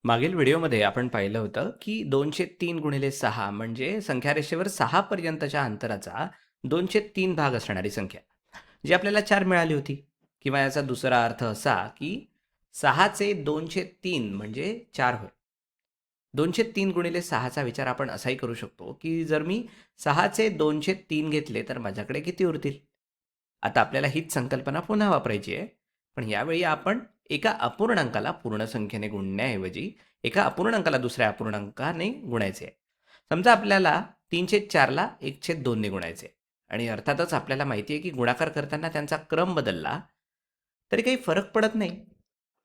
मागील व्हिडिओमध्ये आपण पाहिलं होतं की 203 गुणिले 6 म्हणजे संख्यारेषेवर 6 पर्यंतच्या अंतराचा 203 भाग असणारी संख्या, जी आपल्याला 4 मिळाली होती. किंवा याचा दुसरा अर्थ असा की 6चे 203 म्हणजे 4 होय. 203 गुणिले 6चा विचार आपण असाही करू शकतो की जर मी 6चे 203 घेतले तर माझ्याकडे किती उरतील. आता आपल्याला हीच संकल्पना पुन्हा वापरायची आहे. पण यावेळी आपण एका अपूर्णांकाला पूर्ण संख्येने गुणण्याऐवजी एका अपूर्णांकाला दुसऱ्या अपूर्णांकाने गुणायचे आहे. समजा आपल्याला 3/4ला 1/2 ने गुणायचे आहे. आणि अर्थातच आपल्याला माहिती आहे की गुणाकार करताना त्यांचा क्रम बदलला तरी काही फरक पडत नाही.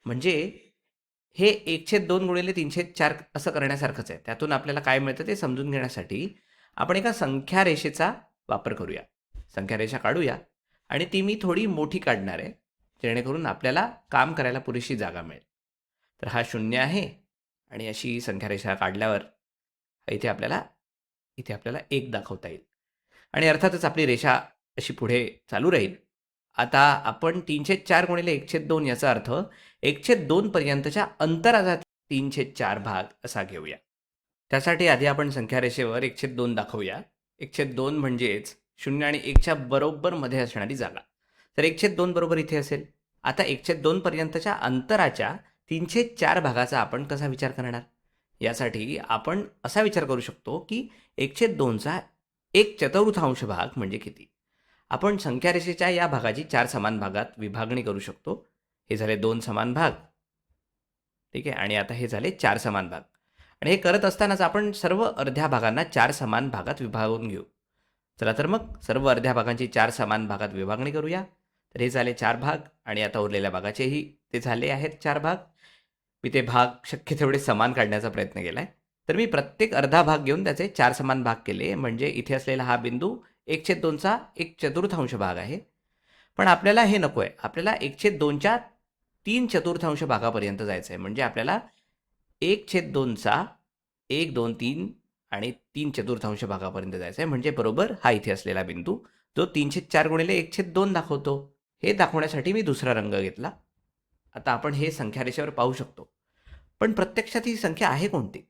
म्हणजे हे 1/2 गुणिले 3/4 असं करण्यासारखंच आहे. त्यातून आपल्याला काय मिळतं ते समजून घेण्यासाठी आपण एका संख्या रेषेचा वापर करूया. संख्या रेषा काढूया आणि ती मी थोडी मोठी काढणार आहे, जेणेकरून आपल्याला काम करायला पुरेशी जागा मिळेल. तर हा 0 आहे आणि अशी संख्या रेषा काढल्यावर इथे आपल्याला 1 दाखवता येईल. आणि अर्थातच आपली रेषा अशी पुढे चालू राहील. आता आपण 3/4 गुणिले 1/2 याचा अर्थ 1/2 पर्यंतच्या अंतराचा 3/4 भाग असा घेऊया. त्यासाठी आधी आपण संख्या रेषेवर 1/2 दाखवूया. 1/2 म्हणजेच 0 आणि 1च्या बरोबर मध्ये असणारी जागा. तर 1/2 बरोबर इथे असेल. आता 1/2 पर्यंतच्या अंतराच्या 3/4 भागाचा आपण कसा विचार करणार? यासाठी आपण असा विचार करू शकतो की 1/2चा 1/4 भाग म्हणजे किती? आपण संख्या रेषेच्या या भागाची 4 समान भागात विभागणी करू शकतो. हे झाले 2 समान भाग. ठीक आहे. आणि आता हे झाले 4 समान भाग. आणि हे करत असतानाच आपण सर्व अर्ध्या भागांना 4 समान भागात विभागून घेऊ. चला तर मग सर्व अर्ध्या भागांची 4 समान भागात विभागणी करूया. तर हे झाले 4 भाग आणि आता उरलेल्या भागाचेही ते झाले आहेत 4 भाग. मी ते भाग शक्य तेवढे समान काढण्याचा प्रयत्न केलाय. तर मी प्रत्येक अर्धा भाग घेऊन त्याचे 4 समान भाग केले. म्हणजे इथे असलेला हा बिंदू 1/2चा 1/4 भाग आहे. पण आपल्याला हे नको आहे. आपल्याला 1/2च्या 3/4 भागापर्यंत जायचं आहे. म्हणजे आपल्याला 1/2चा 1, 2, 3 आणि 3/4 भागापर्यंत जायचं आहे. म्हणजे बरोबर हा इथे असलेला बिंदू जो 3/4 गुणिले 1/2 दाखवतो. हे दाखवण्यासाठी मी दुसरा रंग घेतला. आता आपण हे संख्या रेषेवर पाहू शकतो. पण प्रत्यक्षात ही संख्या आहे कोणती?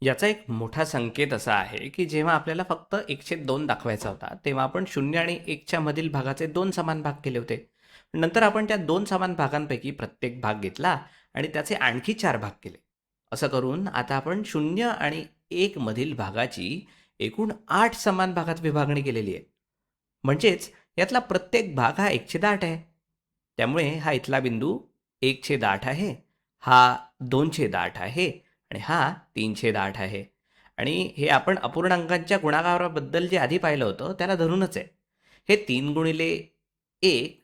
याचा एक मोठा संकेत असा आहे की जेव्हा आपल्याला फक्त 1/2 दाखवायचा होता, तेव्हा आपण 0 आणि 1च्या मधील भागाचे 2 समान भाग केले होते. नंतर आपण त्या 2 समान भागांपैकी प्रत्येक भाग घेतला आणि त्याचे आणखी 4 भाग केले. असं करून आता आपण 0 आणि 1 मधील भागाची एकूण 8 समान भागात विभागणी केलेली आहे. म्हणजेच यातला प्रत्येक भाग हा 1/8 आहे. त्यामुळे हा इथला बिंदू 1/8 आहे, हा 2/8 आहे आणि हा 3/8 आहे. आणि हे आपण अपूर्णांकांच्या गुणाकाराबद्दल जे आधी पाहिलं होतं त्याला धरूनच आहे. हे 3 गुणिले 1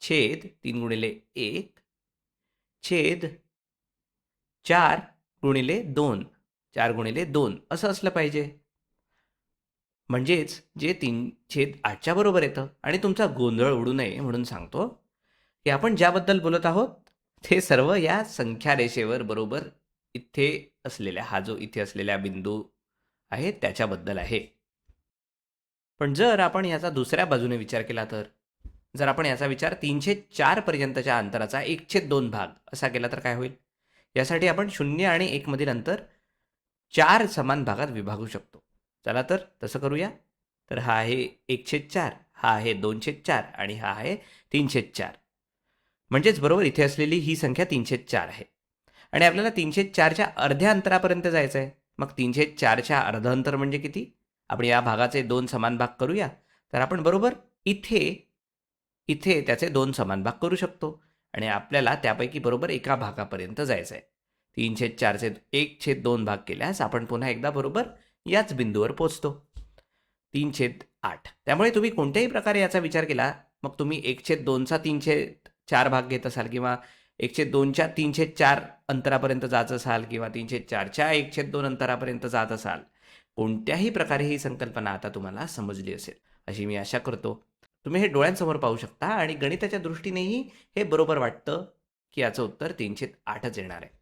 छेद 3 गुणिले 1 छेद 4 गुणिले 2 4 गुणिले 2 असं असलं पाहिजे. म्हणजेच जे 3/8च्या बरोबर येतं. आणि तुमचा गोंधळ उडू नये म्हणून सांगतो की आपण ज्याबद्दल बोलत आहोत ते सर्व या संख्या रेषेवर बरोबर इथे असलेल्या हा जो इथे असलेला बिंदू आहे त्याच्याबद्दल आहे. पण जर आपण याचा दुसऱ्या बाजूने विचार केला तर जर आपण याचा विचार 3/4 पर्यंतच्या अंतराचा 1/2 भाग असा केला तर काय होईल? यासाठी आपण 0 आणि 1 मधील अंतर 4 समान भागात विभागू शकतो. चला तर तसं करूया. तर हा आहे 1/4, हा आहे 2/4 आणि हा आहे 3/4. म्हणजेच बरोबर इथे असलेली ही संख्या 3/4 आहे. आणि आपल्याला 3/4च्या अर्ध्या अंतरापर्यंत जायचं आहे. मग 3/4च्या अर्ध अंतर म्हणजे किती? आपण या भागाचे 2 समान भाग करूया. तर आपण बरोबर इथे इथे त्याचे 2 समान भाग करू शकतो. आणि आपल्याला त्यापैकी बरोबर एका भागापर्यंत जायचं आहे. 3/4चे 1/2 भाग केल्यास आपण पुन्हा एकदा बरोबर याच बिंदूवर पोहोचतो. 3/8. त्यामुळे तुम्ही कोणत्याही प्रकारे याचा विचार केला, मग तुम्ही 1/2चा 3/4 भाग घेत असाल किंवा 1/2च्या 3/4 अंतरापर्यंत जात असाल किंवा 3/4च्या 1/2 अंतरापर्यंत जात असाल. कोणत्याही प्रकारे ही संकल्पना आता तुम्हाला समजली असेल, अशी मी आशा करतो. तुम्ही हे डोळ्यांसमोर पाहू शकता आणि गणिताच्या दृष्टीनेही हे बरोबर वाटतं की याचं उत्तर 3/8च येणार आहे.